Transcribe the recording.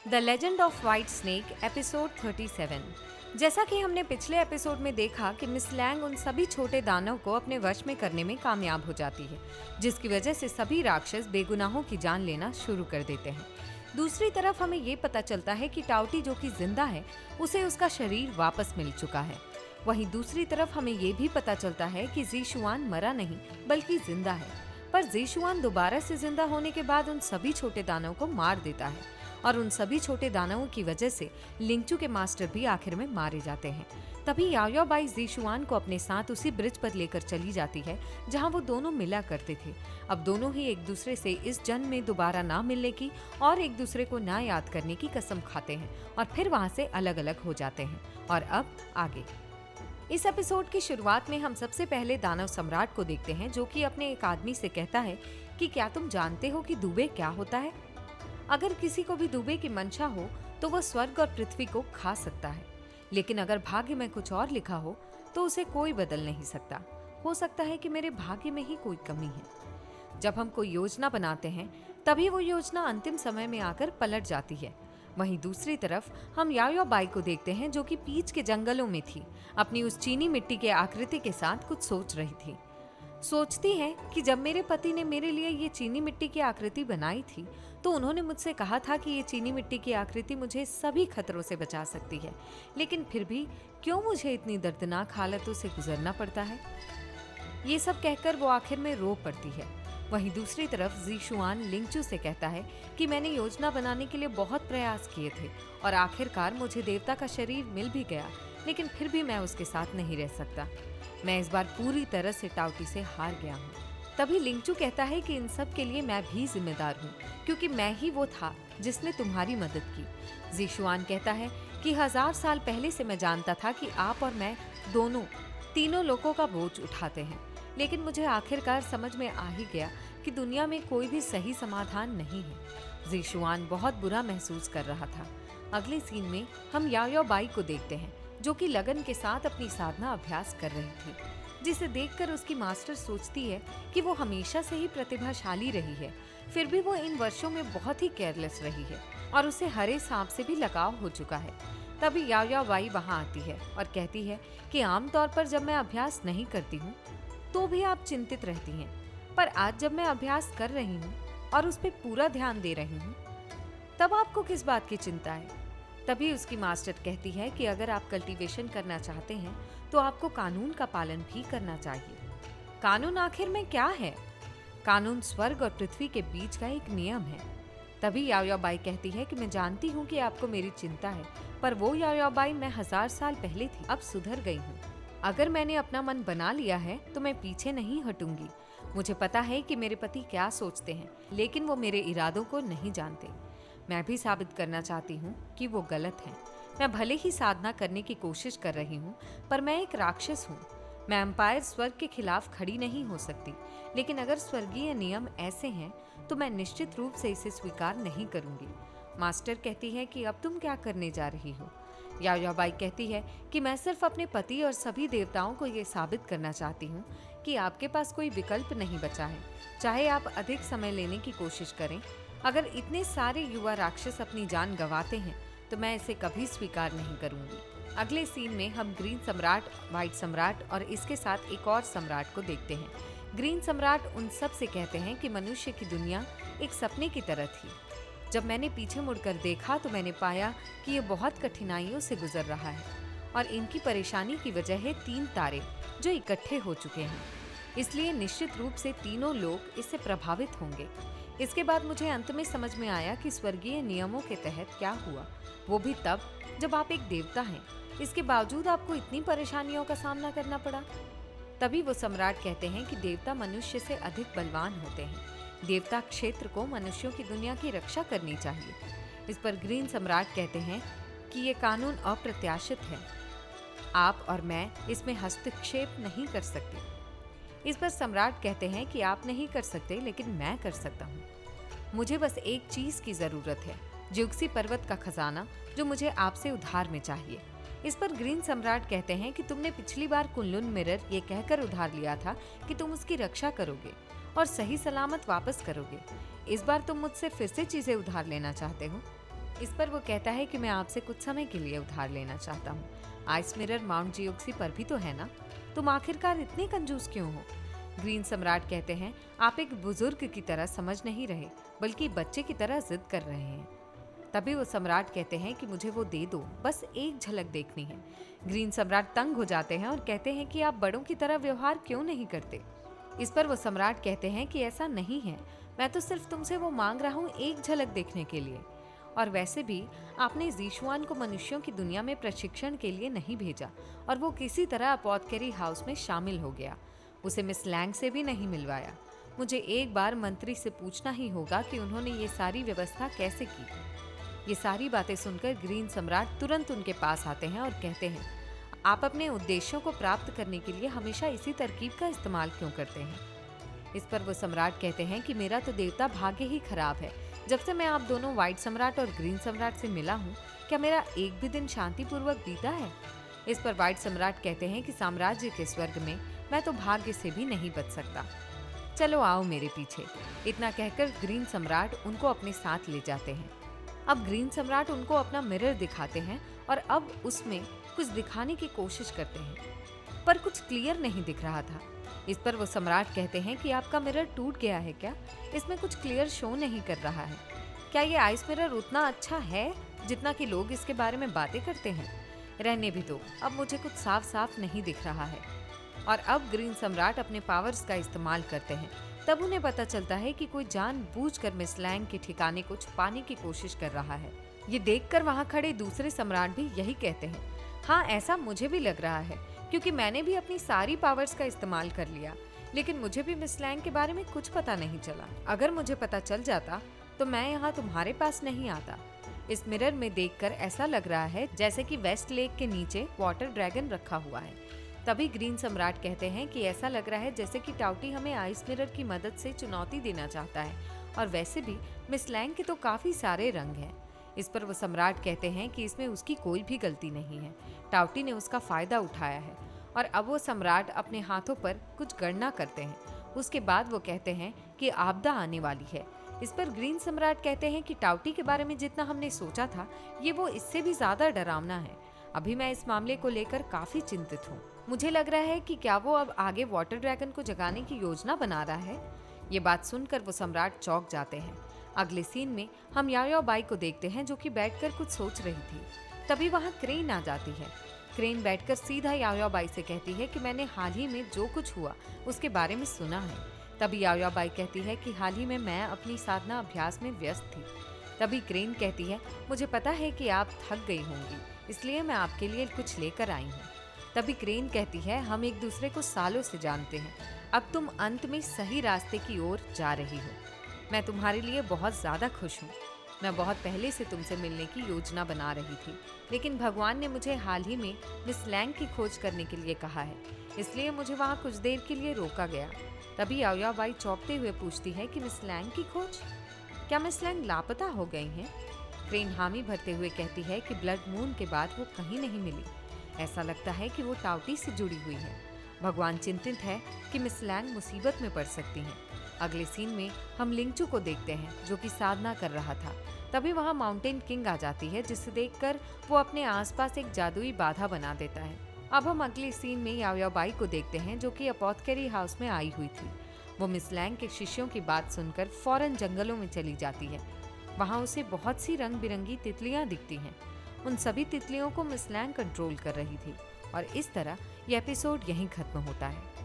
The legend of white snake episode 37। जैसा कि हमने पिछले एपिसोड में देखा कि मिस लैंग उन सभी छोटे दानव को अपने वश में करने में कामयाब हो जाती है, जिसकी वजह से सभी राक्षस बेगुनाहों की जान लेना शुरू कर देते हैं। दूसरी तरफ हमें ये पता चलता है कि टाउटी जो कि जिंदा है, उसे उसका शरीर वापस मिल चुका है। वहीं दूसरी तरफ हमें ये भी पता चलता है कि ज़ीशुआन मरा नहीं बल्कि जिंदा है। पर ज़ीशुआन दोबारा से जिंदा होने के बाद उन सभी छोटे दानवों को मार देता है और उन सभी छोटे दानवों की वजह से लिंगचू के मास्टर भी आखिर में मारे जाते हैं। तभी याओ बाई ज़ीशुआन को अपने साथ उसी ब्रिज पर लेकर चली जाती है जहां वो दोनों मिला करते थे। अब दोनों ही एक दूसरे से इस जन्म में दोबारा ना मिलने की और एक दूसरे को ना याद करने की कसम खाते हैं और फिर वहां से अलग अलग हो जाते हैं। और अब आगे इस एपिसोड की शुरुआत में हम सबसे पहले दानव सम्राट को देखते हैं, जो कि अपने एक आदमी से कहता है कि क्या तुम जानते हो कि दुबे क्या होता है? अगर किसी को भी दुबे की मंशा हो तो वह स्वर्ग और पृथ्वी को खा सकता है, लेकिन अगर भाग्य में कुछ और लिखा हो तो उसे कोई बदल नहीं सकता। हो सकता है कि मेरे भाग्य में ही कोई कमी है। जब हम कोई योजना बनाते हैं तभी वो योजना अंतिम समय में आकर पलट जाती है। वहीं दूसरी तरफ हम याओ बाई को देखते हैं, जो कि पीच के जंगलों में थी, अपनी उस चीनी मिट्टी के आकृति के साथ कुछ सोच रही थी। सोचती है कि जब मेरे पति ने मेरे लिए ये चीनी मिट्टी की आकृति बनाई थी तो उन्होंने मुझसे कहा था कि ये चीनी मिट्टी की आकृति मुझे सभी खतरों से बचा सकती है, लेकिन फिर भी क्यों मुझे इतनी दर्दनाक हालतों से गुजरना पड़ता है? ये सब कहकर वो आखिर में रो पड़ती है। वहीं दूसरी तरफ ज़ीशुआन लिंगचू से कहता है कि मैंने योजना बनाने के लिए बहुत प्रयास किए थे और आखिरकार मुझे देवता का शरीर मिल भी गया, लेकिन फिर भी मैं उसके साथ नहीं रह सकता। मैं इस बार पूरी तरह से टाउटी से हार गया हूँ। तभी लिंगचू कहता है कि इन सब के लिए मैं भी जिम्मेदार हूँ, क्योंकि मैं ही वो था जिसने तुम्हारी मदद की। ज़ीशुआन कहता है कि 1000 साल पहले से मैं जानता था कि आप और मैं दोनों तीनों लोगों का बोझ उठाते हैं, लेकिन मुझे आखिरकार समझ में आ ही गया कि दुनिया में कोई भी सही समाधान नहीं है। ज़ीशुआन बहुत बुरा महसूस कर रहा था। अगले सीन में हम याओ बाई को देखते हैं, जो कि लगन के साथ अपनी साधना अभ्यास कर रही थी, जिसे देखकर उसकी मास्टर सोचती है कि वो हमेशा से ही प्रतिभाशाली रही है, फिर भी वो इन वर्षों में बहुत ही केयरलेस रही है और उसे हरे सांप से भी लगाव हो चुका है। तभी याओ बाई वहां आती है और कहती है कि आमतौर पर जब मैं अभ्यास नहीं करती हूँ तो भी आप चिंतित रहती हैं, पर आज जब मैं अभ्यास कर रही हूँ और उस पर पूरा ध्यान दे रही हूँ तब आपको किस बात की चिंता है? तभी उसकी मास्टर कहती है कि अगर आप कल्टीवेशन करना चाहते हैं तो आपको कानून का पालन भी करना चाहिए। कानून आखिर में क्या है? कानून स्वर्ग और पृथ्वी के बीच का एक नियम है। तभी याओ बाई कहती है कि मैं जानती हूँ कि आपको मेरी चिंता है, पर वो याओ बाई मैं 1000 साल पहले थी, अब सुधर गई हूँ। अगर मैंने अपना मन बना लिया है तो मैं पीछे नहीं हटूंगी। मुझे पता है कि मेरे पति क्या सोचते हैं, लेकिन वो मेरे इरादों को नहीं जानते। मैं भी साबित करना चाहती हूँ कि वो गलत हैं। मैं भले ही साधना करने की कोशिश कर रही हूँ, पर मैं एक राक्षस हूँ। मैं एम्पायर स्वर्ग के खिलाफ खड़ी नहीं हो सकती, लेकिन अगर स्वर्गीय नियम ऐसे हैं तो मैं निश्चित रूप से इसे स्वीकार नहीं करूँगी। मास्टर कहती है कि अब तुम क्या करने जा रही हो? याओ बाई कहती है कि मैं सिर्फ अपने पति और सभी देवताओं को ये साबित करना चाहती हूँ कि आपके पास कोई विकल्प नहीं बचा है, चाहे आप अधिक समय लेने की कोशिश करें। अगर इतने सारे युवा राक्षस अपनी जान गंवाते हैं तो मैं इसे कभी स्वीकार नहीं करूंगी। अगले सीन में हम ग्रीन सम्राट, व्हाइट सम्राट और इसके साथ एक और सम्राट को देखते हैं। ग्रीन सम्राट उन सब से कहते हैं कि मनुष्य की दुनिया एक सपने की तरह थी। जब मैंने पीछे मुड़कर देखा तो मैंने पाया कि ये बहुत कठिनाइयों से गुजर रहा है और इनकी परेशानी की वजह है 3 तारे जो इकट्ठे हो चुके हैं, इसलिए निश्चित रूप से तीनों लोग इससे प्रभावित होंगे। इसके बाद मुझे अंत में समझ में आया कि स्वर्गीय नियमों के तहत क्या हुआ, वो भी तब जब आप एक देवता हैं। इसके बावजूद आपको इतनी परेशानियों का सामना करना पड़ा। तभी वो सम्राट कहते हैं कि देवता मनुष्य से अधिक बलवान होते हैं। देवता क्षेत्र को मनुष्यों की दुनिया की रक्षा करनी चाहिए। इस पर ग्रीन सम्राट कहते हैं कि ये कानून अप्रत्याशित है, आप और मैं इसमें हस्तक्षेप नहीं कर सकते। इस पर सम्राट कहते हैं कि आप नहीं कर सकते, लेकिन मैं कर सकता हूँ। मुझे बस एक चीज की जरूरत है, जुक्सी पर्वत का खजाना, जो मुझे आपसे उधार में चाहिए। इस पर ग्रीन सम्राट कहते हैं कि तुमने पिछली बार कुनलुन मिरर ये कहकर उधार लिया था कि तुम उसकी रक्षा करोगे और सही सलामत वापस करोगे। इस बार तुम मुझसे फिर से चीजें उधार लेना चाहते हो? इस पर वो कहता है कि मैं आपसे कुछ समय के लिए उधार लेना चाहता हूँ। आइस मिरर माउंट जियोक्सी पर भी तो है ना, तुम आखिरकार इतने कंजूस क्यों हो? ग्रीन सम्राट कहते हैं, आप एक बुजुर्ग की तरह समझ नहीं रहे, बल्कि बच्चे की तरह जिद कर रहे हैं। तभी वो सम्राट कहते हैं कि मुझे वो दे दो, बस एक झलक देखनी है। ग्रीन सम्राट तंग हो जाते हैं और कहते हैं कि आप बड़ों की तरह व्यवहार क्यों नहीं करते? इस पर वो सम्राट कहते हैं कि ऐसा नहीं है, मैं तो सिर्फ तुमसे वो मांग रहा हूँ एक झलक देखने के लिए। और वैसे भी आपने ज़ीशुआन को मनुष्यों की दुनिया में प्रशिक्षण के लिए नहीं भेजा और वो किसी तरह अपॉथकेरी हाउस में शामिल हो गया। उसे मिस लैंग से भी नहीं मिलवाया। मुझे एक बार मंत्री से पूछना ही होगा कि उन्होंने ये सारी व्यवस्था कैसे की। ये सारी बातें सुनकर ग्रीन सम्राट तुरंत उनके पास आते हैं और कहते हैं, आप अपने उद्देश्यों को प्राप्त करने के लिए हमेशा इसी तरकीब का इस्तेमाल क्यों करते हैं? इस पर वो सम्राट कहते हैं कि मेरा तो देवता भाग्य ही खराब है। जब से मैं आप दोनों व्हाइट सम्राट और ग्रीन सम्राट से मिला हूँ, क्या मेरा एक भी दिन शांतिपूर्वक बीता है? इस पर व्हाइट सम्राट कहते हैं कि साम्राज्य के स्वर्ग में मैं तो भाग्य से भी नहीं बच सकता। चलो आओ मेरे पीछे। इतना कहकर ग्रीन सम्राट उनको अपने साथ ले जाते हैं। अब ग्रीन सम्राट उनको अपना मिरर दिखाते हैं और अब उसमें कुछ दिखाने की कोशिश करते हैं, पर कुछ क्लियर नहीं दिख रहा था। इस पर वो सम्राट कहते हैं कि आपका मिरर टूट गया है क्या? इसमें कुछ क्लियर शो नहीं कर रहा है। क्या ये आइस मिरर उतना अच्छा है जितना कि लोग इसके बारे में बातें करते हैं? रहने भी दो, अब मुझे कुछ साफ साफ नहीं दिख रहा है। और अब ग्रीन सम्राट अपने पावर्स का इस्तेमाल करते हैं। तब उन्हें पता चलता है कि कोई जानबूझकर मिस लैंग के ठिकाने को छुपाने की कोशिश कर रहा है। ये देखकर वहाँ खड़े दूसरे सम्राट भी यही कहते हैं, हाँ ऐसा मुझे भी लग रहा है, क्योंकि मैंने भी अपनी सारी पावर्स का इस्तेमाल कर लिया, लेकिन मुझे भी मिस लैंग के बारे में कुछ पता नहीं चला। अगर मुझे पता चल जाता तो मैं यहाँ तुम्हारे पास नहीं आता। इस मिरर में देखकर ऐसा लग रहा है जैसे कि वेस्ट लेक के नीचे वाटर ड्रैगन रखा हुआ है। तभी ग्रीन सम्राट कहते हैं कि ऐसा लग रहा है जैसे कि टाउटी हमें आइस मिरर की मदद से चुनौती देना चाहता है, और वैसे भी मिस लैंग के तो काफी सारे रंग हैं। इस पर वो सम्राट कहते हैं कि इसमें उसकी कोई भी गलती नहीं है, टाउटी ने उसका फायदा उठाया है। और अब वो सम्राट अपने हाथों पर कुछ गणना करते हैं। उसके बाद वो कहते हैं कि आपदा आने वाली है। इस पर ग्रीन सम्राट कहते हैं कि टाउटी के बारे में जितना हमने सोचा था, ये वो इससे भी ज्यादा डरावना है। अभी मैं इस मामले को लेकर काफी चिंतित हूँ। मुझे लग रहा है कि क्या वो अब आगे वाटर ड्रैगन को जगाने की योजना बना रहा है। ये बात सुनकर वो सम्राट चौंक जाते हैं। अगले सीन में हम याओ बाई को देखते हैं जो कि बैठकर कुछ सोच रही थी। तभी वहाँ क्रेन आ जाती है। क्रेन बैठकर सीधा याओ बाई से कहती है कि मैंने हाल ही में जो कुछ हुआ उसके बारे में सुना है। तभी याओ बाई कहती है कि हाल ही में मैं अपनी साधना अभ्यास में व्यस्त थी। तभी क्रेन कहती है, मुझे पता है कि आप थक गई होंगी, इसलिए मैं आपके लिए कुछ लेकर आई हूँ। तभी क्रेन कहती है, हम एक दूसरे को सालों से जानते हैं, अब तुम अंत में सही रास्ते की ओर जा रही हो। मैं तुम्हारे लिए बहुत ज़्यादा खुश हूँ। मैं बहुत पहले से तुमसे मिलने की योजना बना रही थी, लेकिन भगवान ने मुझे हाल ही में मिस लैंग की खोज करने के लिए कहा है, इसलिए मुझे वहाँ कुछ देर के लिए रोका गया। तभी याओ बाई चौंकते हुए पूछती है कि मिस लैंग की खोज? क्या मिस लैंग लापता हो गई हैं? क्रेन हामी भरते हुए कहती है कि ब्लड मून के बाद वो कहीं नहीं मिली। ऐसा लगता है कि वो टाउटी से जुड़ी हुई है। भगवान चिंतित है कि मिस लैंग मुसीबत में पड़ सकती हैं। अगले सीन में हम लिंगचू को देखते हैं जो कि साधना कर रहा था। तभी वहाँ माउंटेन किंग आ जाती है, जिसे देखकर वो अपने आसपास एक जादुई बाधा बना देता है। अब हम अगले सीन में याओ बाई को देखते हैं जो कि अपॉथकेरी हाउस में आई हुई थी। वो मिस लैंग के शिष्यों की बात सुनकर फौरन जंगलों में चली जाती है। वहाँ उसे बहुत सी रंग बिरंगी तितलियाँ दिखती हैं। उन सभी तितलियों को मिस लैंग कंट्रोल कर रही थी। और इस तरह यह एपिसोड यहीं खत्म होता है।